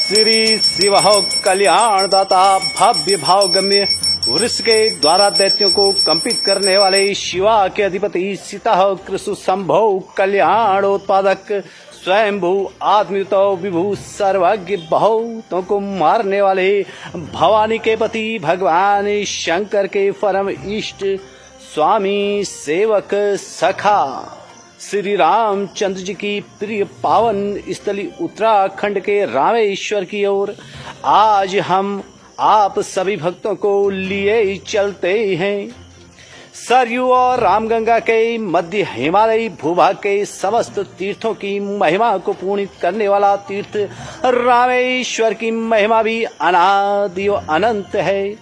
श्री शिव कल्याण दाता भव्य भावगम्य वृष के द्वारा दैत्यों को कंपित करने वाले शिवा के अधिपति सीता कृष्ण संभो कल्याणोत्पादक स्वयंभू आत्मयुतो विभू सर्वज्ञ बहुतों को मारने वाले भवानी के पति भगवान शंकर के परम इष्ट स्वामी सेवक सखा श्री रामचंद्र जी की प्रिय पावन स्थली उत्तराखंड के रामेश्वर की ओर आज हम आप सभी भक्तों को लिए चलते हैं। सरयू और रामगंगा के मध्य हिमालयी भूभाग के समस्त तीर्थों की महिमा को पूर्णित करने वाला तीर्थ रामेश्वर की महिमा भी अनादि और अनंत है।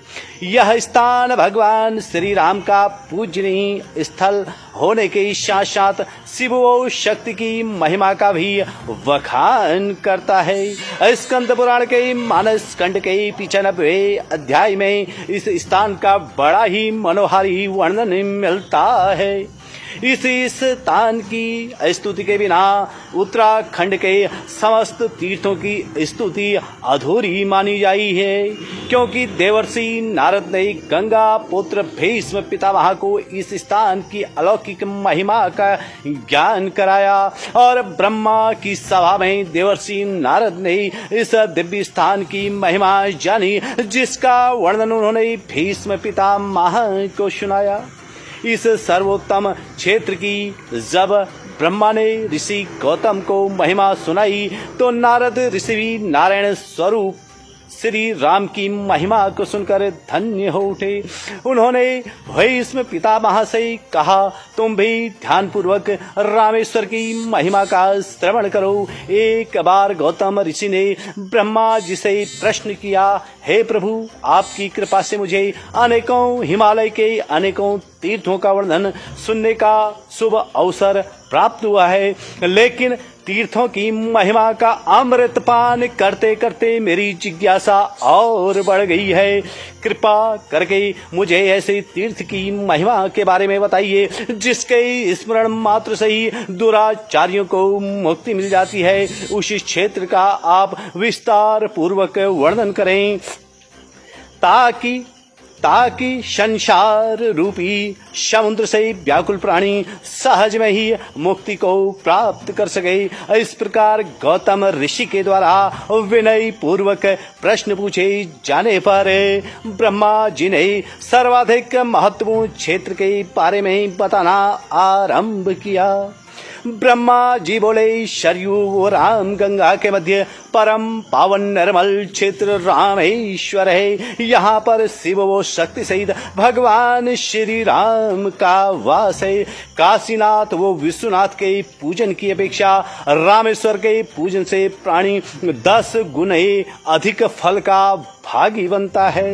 यह स्थान भगवान श्री राम का पूजनीय स्थल होने के साथ साथ शिव और शक्ति की महिमा का भी वखान करता है। स्कंद पुराण के मानस खंड के 95वें अध्याय में इस स्थान का बड़ा ही मनोहारी वर्णन मिलता है। इस स्थान की स्तुति के बिना उत्तराखंड के समस्त तीर्थों की स्तुति अधूरी मानी जाई है, क्योंकि देवर्षि नारद ने गंगा पुत्र भीष्म पितामह को इस स्थान की अलौकिक महिमा का ज्ञान कराया और ब्रह्मा की सभा में देवर्षि नारद ने इस दिव्य स्थान की महिमा जानी, जिसका वर्णन उन्होंने भीष्म पितामह को सुनाया। इस सर्वोत्तम क्षेत्र की जब ब्रह्मा ने ऋषि गौतम को महिमा सुनाई तो नारद ऋषि भी नारायण स्वरूप श्री राम की महिमा को सुनकर धन्य हो उठे। उन्होंने भीष्म पितामह से कहा, तुम भी ध्यान पूर्वक रामेश्वर की महिमा का श्रवण करो। एक बार गौतम ऋषि ने ब्रह्मा जी से प्रश्न किया, हे प्रभु, आपकी कृपा से मुझे अनेकों हिमालय के अनेकों तीर्थों का वर्णन सुनने का शुभ अवसर प्राप्त हुआ है, लेकिन तीर्थों की महिमा का अमृत पान करते करते मेरी जिज्ञासा और बढ़ गई है। कृपा करके मुझे ऐसे तीर्थ की महिमा के बारे में बताइए जिसके स्मरण मात्र से ही दुराचारियों को मुक्ति मिल जाती है। उस क्षेत्र का आप विस्तार पूर्वक वर्णन करें ताकि संसार रूपी समुद्र से व्याकुल प्राणी सहज में ही मुक्ति को प्राप्त कर सके। इस प्रकार गौतम ऋषि के द्वारा विनय पूर्वक प्रश्न पूछे जाने पर ब्रह्मा जी ने सर्वाधिक महत्वपूर्ण क्षेत्र के बारे में बताना आरंभ किया। ब्रह्मा जी बोले, सरयू और राम गंगा के मध्य परम पावन निर्मल क्षेत्र रामेश्वर है। यहाँ पर शिव व शक्ति सहित भगवान श्री राम का वास है। काशीनाथ व विश्वनाथ के पूजन की अपेक्षा रामेश्वर के पूजन से प्राणी 10 गुने अधिक फल का भागी बनता है।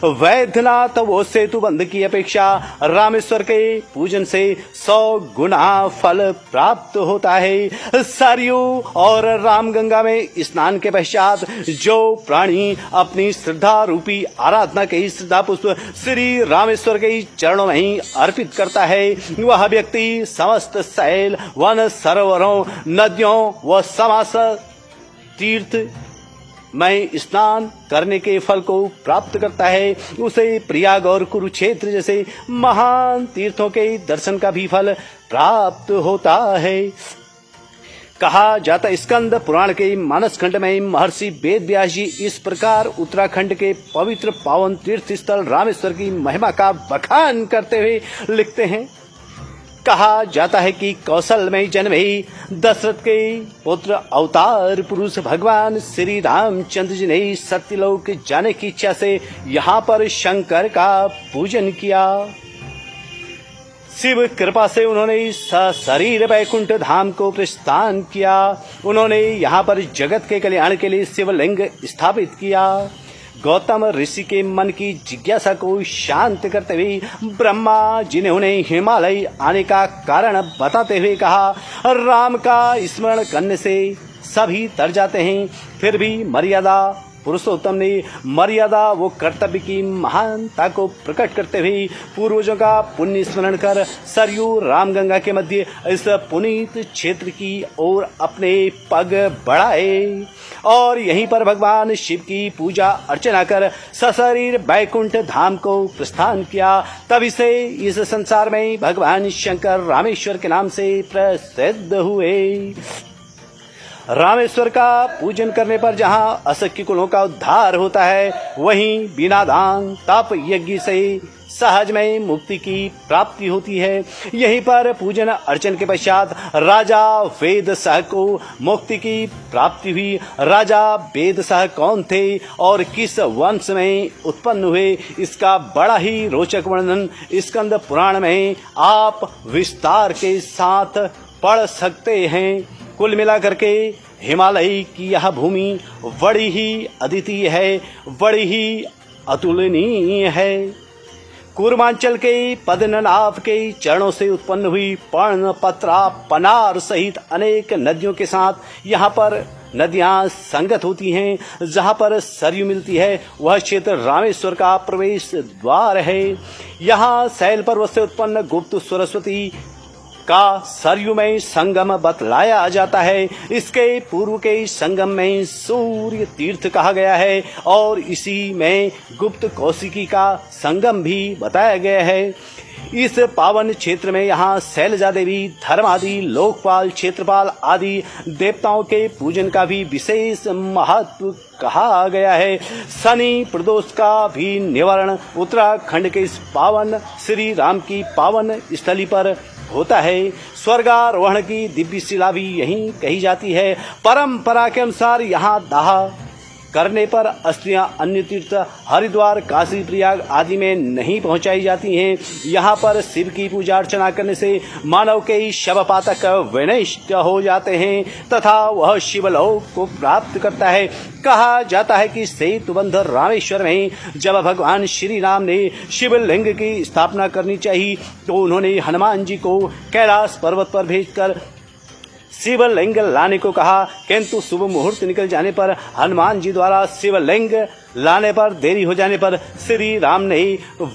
वैद्यनाथ व सेतुबंध की अपेक्षा रामेश्वर के पूजन से 100 गुना फल प्राप्त होता है। सरयू और रामगंगा में स्नान के पश्चात जो प्राणी अपनी श्रद्धा रूपी आराधना के श्रद्धा पुष्प श्री रामेश्वर के चरणों में ही अर्पित करता है, वह व्यक्ति समस्त शैल वन सरोवरों नदियों व समास तीर्थ में स्नान करने के फल को प्राप्त करता है। उसे प्रयाग और कुरुक्षेत्र जैसे महान तीर्थों के दर्शन का भी फल प्राप्त होता है। कहा जाता स्कंद पुराण के मानस खंड में महर्षि वेद व्यास जी इस प्रकार उत्तराखंड के पवित्र पावन तीर्थ स्थल रामेश्वर की महिमा का बखान करते हुए लिखते हैं। कहा जाता है कि कौशल में जन्मे दशरथ के पुत्र अवतार पुरुष भगवान श्री रामचंद्र जी ने सत्यलोक जाने की इच्छा से यहाँ पर शंकर का पूजन किया। शिव कृपा से उन्होंने सशरीर वैकुंठ धाम को प्रस्थान किया। उन्होंने यहाँ पर जगत के कल्याण के लिए शिवलिंग स्थापित किया। गौतम ऋषि के मन की जिज्ञासा को शांत करते हुए ब्रह्मा जी ने उन्हें हिमालय आने का कारण बताते हुए कहा, राम का स्मरण करने से सभी तर जाते हैं, फिर भी मर्यादा पुरुषोत्तम ने मर्यादा व कर्तव्य की महानता को प्रकट करते हुए पूर्वजों का पुण्य स्मरण कर सरयू रामगंगा के मध्य इस पुनीत क्षेत्र की ओर अपने पग बढ़ाए और यहीं पर भगवान शिव की पूजा अर्चना कर सशरीर बैकुंठ धाम को प्रस्थान किया। तभी से इस संसार में भगवान शंकर रामेश्वर के नाम से प्रसिद्ध हुए। रामेश्वर का पूजन करने पर जहां असख्य कुलों का उद्धार होता है, वहीं बिना दान तप यज्ञ से सहज में मुक्ति की प्राप्ति होती है। यहीं पर पूजन अर्चन के पश्चात राजा वेद शाह को मुक्ति की प्राप्ति हुई। राजा वेद शाह कौन थे और किस वंश में उत्पन्न हुए, इसका बड़ा ही रोचक वर्णन स्कंद पुराण में आप विस्तार के साथ पढ़ सकते हैं। कुल मिलाकर के हिमालय की यह भूमि बड़ी ही अद्वितीय है, बड़ी ही अतुलनीय है। कूर्मांचल के पद्मनाभ के चरणों से उत्पन्न हुई पर्ण, पत्रा, पनार सहित अनेक नदियों के साथ यहाँ पर नदियां संगत होती हैं। जहाँ पर सरयू मिलती है वह क्षेत्र रामेश्वर का प्रवेश द्वार है। यहाँ शैल पर्वत से उत्पन्न गुप्त सरस्वती का सरयू में संगम बतलाया जाता है। इसके पूर्व के संगम में सूर्य तीर्थ कहा गया है और इसी में गुप्त कौशिकी का संगम भी बताया गया है। इस पावन क्षेत्र में यहाँ शैलजा देवी, धर्मादि, लोकपाल, क्षेत्रपाल आदि देवताओं के पूजन का भी विशेष महत्व कहा गया है। शनि प्रदोष का भी निवारण उत्तराखंड के इस पावन श्री राम की पावन स्थली पर होता है। स्वर्गारोहण की दिव्य शिला भी यहीं कही जाती है। परंपरा के अनुसार यहाँ दाह करने पर अस्थियां अन्य तीर्थ हरिद्वार, काशी, प्रयाग आदि में नहीं पहुंचाई जाती हैं। यहाँ पर शिव की पूजा अर्चना करने से मानव के शवपातक विनष्ट हो जाते हैं तथा वह शिवलोक को प्राप्त करता है। कहा जाता है कि सेतुबंध रामेश्वर में जब भगवान श्री राम ने शिवलिंग की स्थापना करनी चाहिए तो उन्होंने हनुमान जी को कैलाश पर्वत पर भेजकर शिवलिंग लाने को कहा, किंतु शुभ मुहूर्त निकल जाने पर हनुमान जी द्वारा शिवलिंग लाने पर देरी हो जाने पर श्री राम ने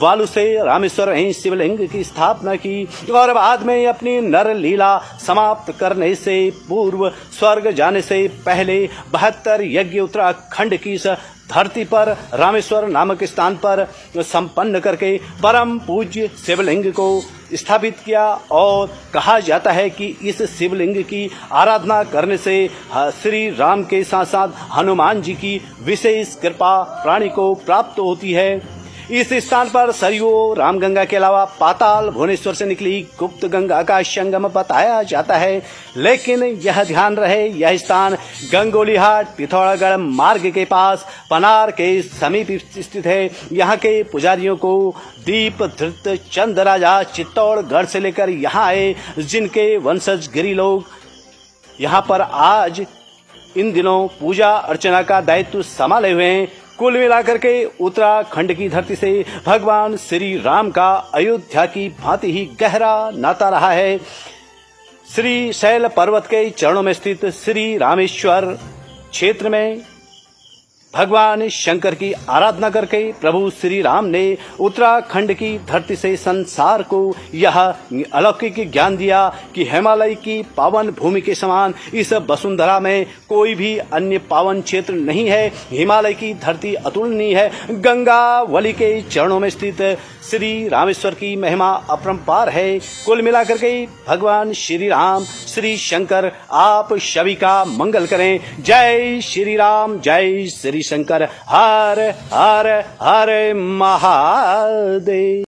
वालु से रामेश्वर में शिवलिंग की स्थापना की और बाद में अपनी नर लीला समाप्त करने से पूर्व स्वर्ग जाने से पहले 72 यज्ञ उत्तराखंड की धरती पर रामेश्वर नामक स्थान पर संपन्न करके परम पूज्य शिवलिंग को स्थापित किया और कहा जाता है कि इस शिवलिंग की आराधना करने से श्री राम के साथ साथ हनुमान जी की विशेष कृपा प्राणी को प्राप्त होती है। इस स्थान पर सरयू रामगंगा के अलावा पाताल भुवनेश्वर से निकली गुप्त गंगा का संगम बताया जाता है। लेकिन यह ध्यान रहे, यह स्थान गंगोलीहाट पिथौरागढ़ मार्ग के पास पनार के समीप स्थित है। यहाँ के पुजारियों को दीप धृत चंद राजा चित्तौड़गढ़ से लेकर यहाँ आए, जिनके वंशज गिरी लोग यहाँ पर आज इन दिनों पूजा अर्चना का दायित्व संभाले हुए हैं। कुल मिलाकर के उत्तराखंड की धरती से भगवान श्री राम का अयोध्या की भांति ही गहरा नाता रहा है। श्री शैल पर्वत के चरणों में स्थित श्री रामेश्वर क्षेत्र में भगवान शंकर की आराधना करके प्रभु श्री राम ने उत्तराखंड की धरती से संसार को यह अलौकिक ज्ञान दिया कि हिमालय की पावन भूमि के समान इस वसुंधरा में कोई भी अन्य पावन क्षेत्र नहीं है। हिमालय की धरती अतुलनीय है। गंगावली के चरणों में स्थित श्री रामेश्वर की महिमा अपरंपार है। कुल मिलाकर के भगवान श्री राम, श्री शंकर आप सभी का मंगल करें। जय श्री राम, जय श्री शंकर। हर हर हर महादेव।